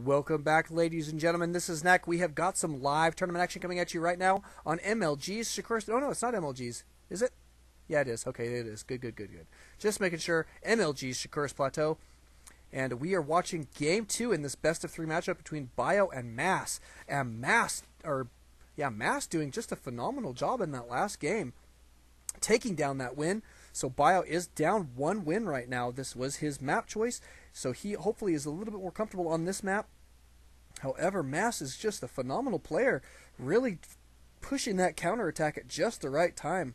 Welcome back, ladies and gentlemen. This is Neck. We have got some live tournament action coming at you right now on MLG's Shakur. Oh, no, it's not MLG's. Is it? Yeah, it is. Okay, it is. Good. Just making sure. MLG's Shakur's Plateau. And we are watching Game 2 in this best-of-3 matchup between Bio and Mass. And Mass doing just a phenomenal job in that last game, taking down that win. So Bio is down 1 win right now. This was his map choice, so he hopefully is a little bit more comfortable on this map. However, Mass is just a phenomenal player, really pushing that counterattack at just the right time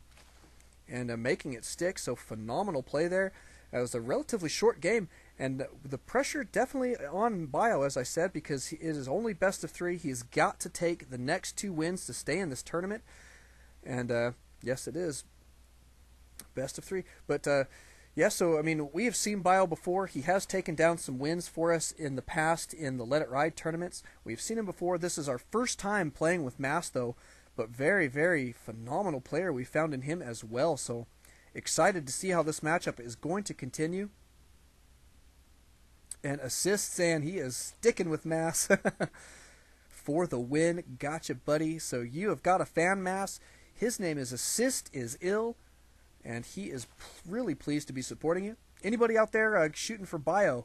and making it stick. So phenomenal play there. It was a relatively short game, and the pressure definitely on Bio, as I said, because it is only best of 3. He's got to take the next 2 wins to stay in this tournament. And yes, it is best of 3. But yeah, so I mean, we have seen Bio before. He has taken down some wins for us in the past in the Let It Ride tournaments. We've seen him before. This is our first time playing with Mass, though, but very, very phenomenal player we found in him as well. So excited to see how this matchup is going to continue. And Assist saying he is sticking with Mass for the win. Gotcha, buddy. So you have got a fan, Mass. His name is Assist is Ill, and he is really pleased to be supporting you. Anybody out there shooting for Bio?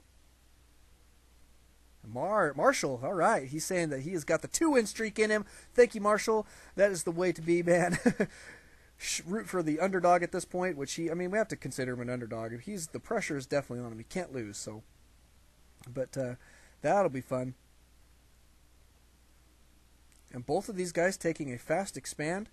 Marshall, all right. He's saying that he has got the 2-win streak in him. Thank you, Marshall. That is the way to be, man. Root for the underdog at this point, which we have to consider him an underdog. The pressure is definitely on him. He can't lose, so. But that'll be fun. And both of these guys taking a fast expand.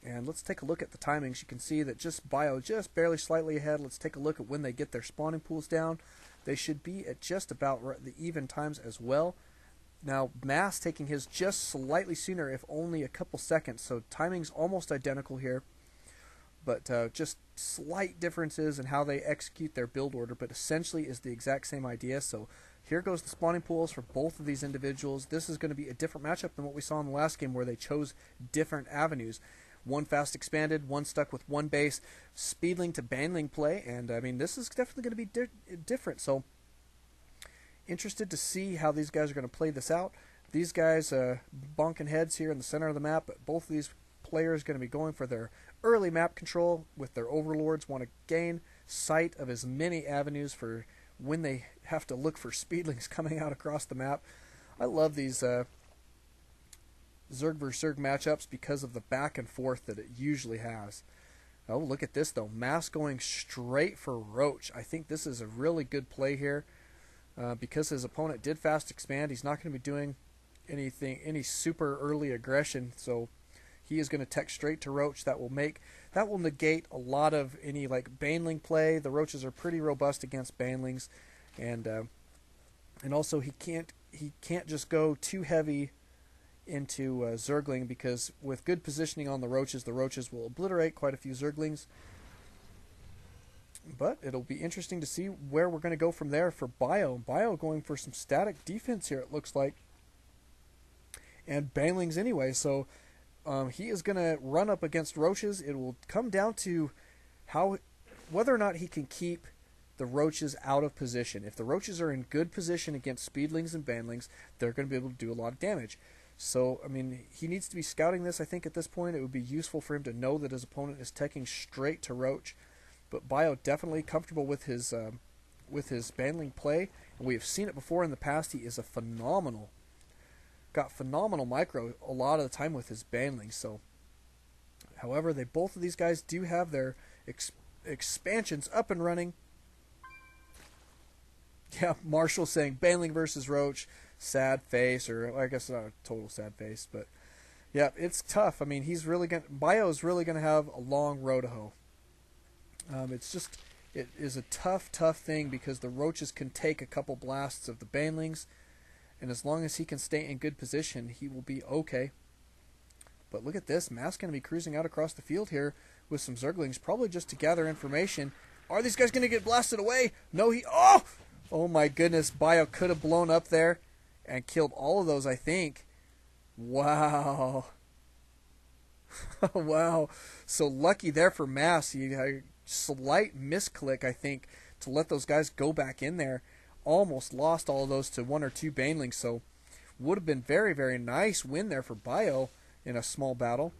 And let's take a look at the timings. You can see that just Bio just barely slightly ahead. Let's take a look at when they get their spawning pools down. They should be at just about the even times as well. Now, Mass taking his just slightly sooner, if only a couple seconds. So timing's almost identical here. But just slight differences in how they execute their build order. But essentially is the exact same idea. So here goes the spawning pools for both of these individuals. This is going to be a different matchup than what we saw in the last game, where they chose different avenues. One fast expanded, one stuck with one base, speedling to banling play, and I mean, this is definitely going to be different. So interested to see how these guys are going to play this out. These guys bonking heads here in the center of the map, but both of these players are going to be going for their early map control with their overlords. Want to gain sight of as many avenues for when they have to look for speedlings coming out across the map. I love these Zerg vs. Zerg matchups because of the back and forth that it usually has. Oh, look at this, though. Mass going straight for Roach. I think this is a really good play here because his opponent did fast expand. He's not going to be doing any super early aggression, so he is going to tech straight to Roach. That will negate a lot of any like Baneling play. The Roaches are pretty robust against Banelings, and also he can't just go too heavy into Zergling, because with good positioning on the Roaches will obliterate quite a few Zerglings. But it'll be interesting to see where we're going to go from there for Bio. Bio going for some static defense here, it looks like. And Banelings anyway, so he is going to run up against Roaches. It will come down to whether or not he can keep the Roaches out of position. If the Roaches are in good position against Speedlings and Banelings, they're going to be able to do a lot of damage. So, I mean, he needs to be scouting this. I think at this point it would be useful for him to know that his opponent is teching straight to Roach. But Bio definitely comfortable with his Banling play. And we have seen it before in the past. He is got phenomenal micro a lot of the time with his Banling. So, however, both of these guys do have their expansions up and running. Yeah, Marshall saying Banling versus Roach. Sad face, or I guess not a total sad face, but yeah, it's tough. I mean, Bio is really gonna have a long road to hoe. It is a tough thing because the Roaches can take a couple blasts of the Banelings, and as long as he can stay in good position, he will be okay. But look at this, Mass gonna be cruising out across the field here with some Zerglings, probably just to gather information. Are these guys gonna get blasted away? No, oh my goodness, Bio could have blown up there and killed all of those, I think. Wow. Wow. So lucky there for Mass. He had a slight misclick, I think, to let those guys go back in there. almost lost all of those to 1 or 2 banelings, so would have been very, very nice win there for Bio in a small battle.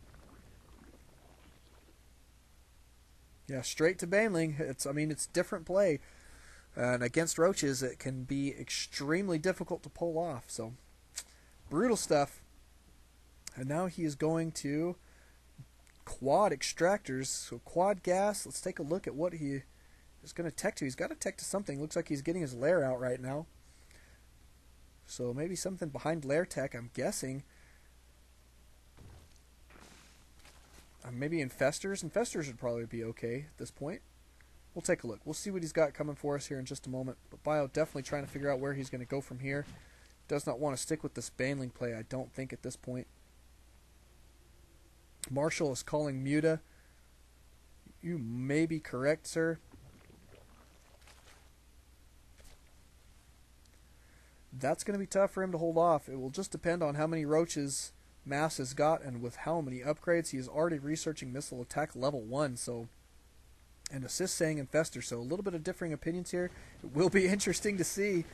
Yeah, straight to baneling. It's different play. And against roaches, it can be extremely difficult to pull off. So, brutal stuff. And now he is going to quad extractors. So, quad gas. Let's take a look at what he is going to tech to. He's got to tech to something. Looks like he's getting his lair out right now. So, maybe something behind lair tech, I'm guessing. Maybe infestors. Infestors would probably be okay at this point. We'll take a look. We'll see what he's got coming for us here in just a moment. But Bio definitely trying to figure out where he's going to go from here. Does not want to stick with this baneling play, I don't think, at this point. Marshall is calling Muta. You may be correct, sir. That's going to be tough for him to hold off. It will just depend on how many roaches Mass has got and with how many upgrades. He is already researching missile attack level 1, so... and assist saying infester, so a little bit of differing opinions here. It will be interesting to see.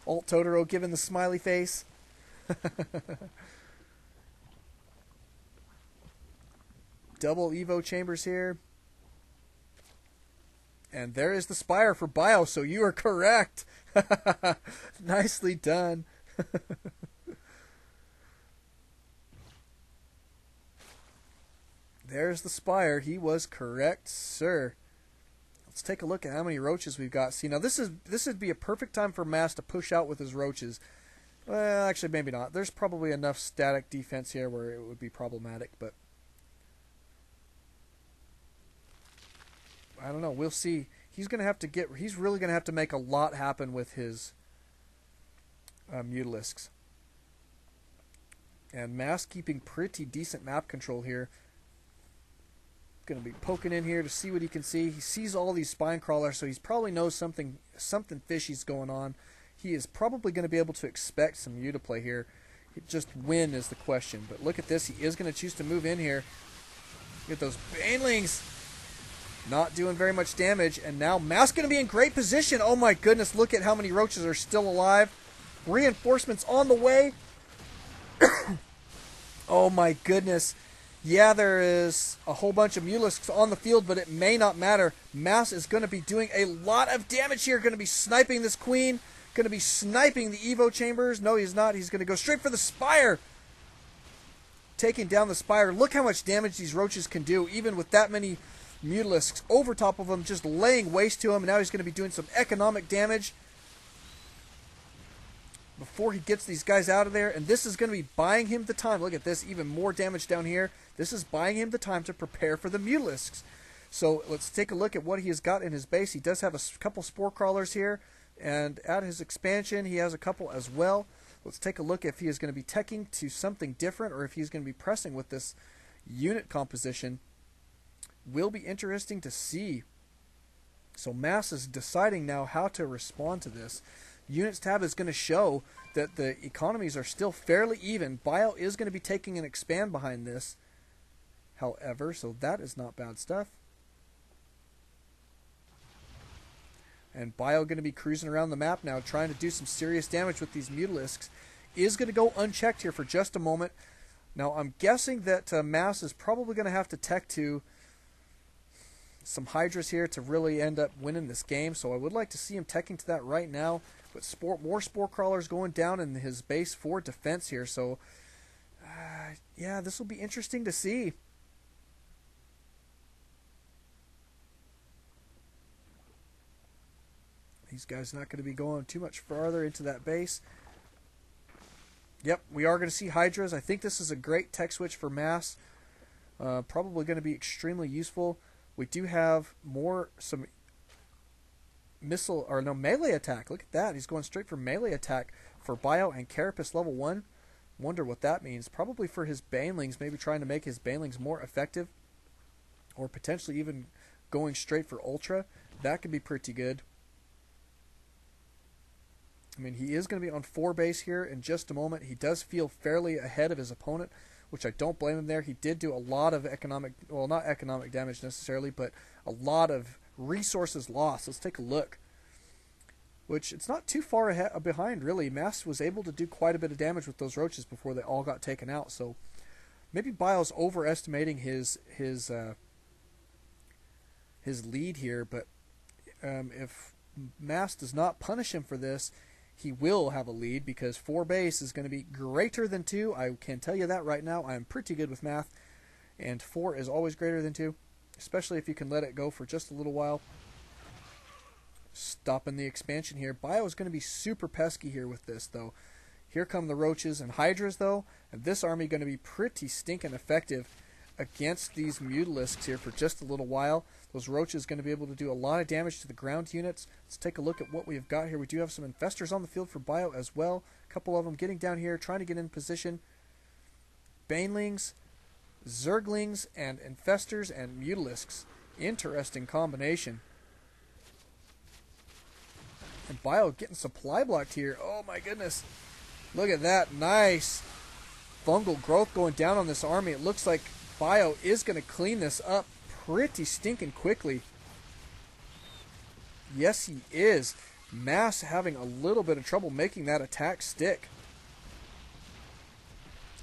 Alt Totoro giving the smiley face. Double Evo chambers here. And there is the Spire for Bio, so you are correct. Nicely done. There's the Spire. He was correct, sir. Let's take a look at how many roaches we've got. See, now this would be a perfect time for Mass to push out with his roaches. Well, actually, maybe not. There's probably enough static defense here where it would be problematic, but I don't know. We'll see. He's really gonna have to make a lot happen with his Mutalisks. And Mass keeping pretty decent map control here. Going to be poking in here to see what he can see. He sees all these spine crawlers, so he probably knows something fishy's going on. He is probably going to be able to expect some Muta play here. Just when is the question. But look at this. He is going to choose to move in here. Get those banelings. Not doing very much damage. And now Mass going to be in great position. Oh my goodness. Look at how many roaches are still alive. Reinforcements on the way. Oh my goodness. Yeah, there is a whole bunch of Mutalisks on the field, but it may not matter. Mass is going to be doing a lot of damage here. Going to be sniping this queen. Going to be sniping the Evo chambers. No, he's not. He's going to go straight for the Spire. Taking down the Spire. Look how much damage these roaches can do, even with that many Mutalisks over top of him, just laying waste to him. And now he's going to be doing some economic damage before he gets these guys out of there. And this is going to be buying him the time. Look at this. Even more damage down here. This is buying him the time to prepare for the Mutalisks. So let's take a look at what he has got in his base. He does have a couple Spore Crawlers here. And at his expansion, he has a couple as well. Let's take a look if he is going to be teching to something different or if he's going to be pressing with this unit composition. Will be interesting to see. So Mass is deciding now how to respond to this. Units tab is going to show that the economies are still fairly even. Bio is going to be taking an expand behind this, however, so that is not bad stuff. And Bio going to be cruising around the map now, trying to do some serious damage with these Mutalisks. Is going to go unchecked here for just a moment. Now, I'm guessing that Mass is probably going to have to tech to some Hydras here to really end up winning this game. So I would like to see him teching to that right now. But more Spore Crawlers going down in his base for defense here. So, yeah, this will be interesting to see. These guys not going to be going too much farther into that base. Yep, we are going to see Hydras. I think this is a great tech switch for Mass. Probably going to be extremely useful. We do have some melee attack. Look at that. He's going straight for melee attack for Bio and Carapace level 1. Wonder what that means. Probably for his Banelings, maybe trying to make his Banelings more effective. Or potentially even going straight for Ultra. That could be pretty good. I mean, he is going to be on 4 base here in just a moment. He does feel fairly ahead of his opponent, which I don't blame him there. He did do a lot of economic, well, not economic damage necessarily, but a lot of resources lost. Let's take a look. which it's not too far behind, really. Mass was able to do quite a bit of damage with those roaches before they all got taken out, so maybe Bio's overestimating his lead here, but if Mass does not punish him for this, he will have a lead, because 4 base is going to be greater than 2. I can tell you that right now. I'm pretty good with math, and 4 is always greater than 2, especially if you can let it go for just a little while. Stopping the expansion here. Bio is going to be super pesky here with this, though. Here come the roaches and hydras, though, and this army going to be pretty stinking effective against these mutalisks here for just a little while. Those roaches going to be able to do a lot of damage to the ground units. Let's take a look at what we've got here. We do have some infestors on the field for Bio as well. A couple of them getting down here, trying to get in position. Banelings, Zerglings, and infestors and mutalisks. Interesting combination. And Bio getting supply blocked here. Oh my goodness. Look at that. Nice fungal growth going down on this army. It looks like Bio is going to clean this up pretty stinking quickly. Yes, he is. Mass having a little bit of trouble making that attack stick.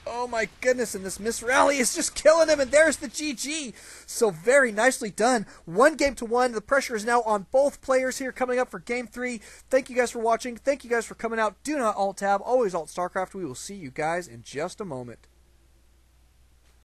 Oh my goodness, and this miss rally is just killing him, and there's the GG. So very nicely done. 1-1. The pressure is now on both players here coming up for Game 3. Thank you guys for watching. Thank you guys for coming out. Do not alt-tab. Always alt-StarCraft. We will see you guys in just a moment.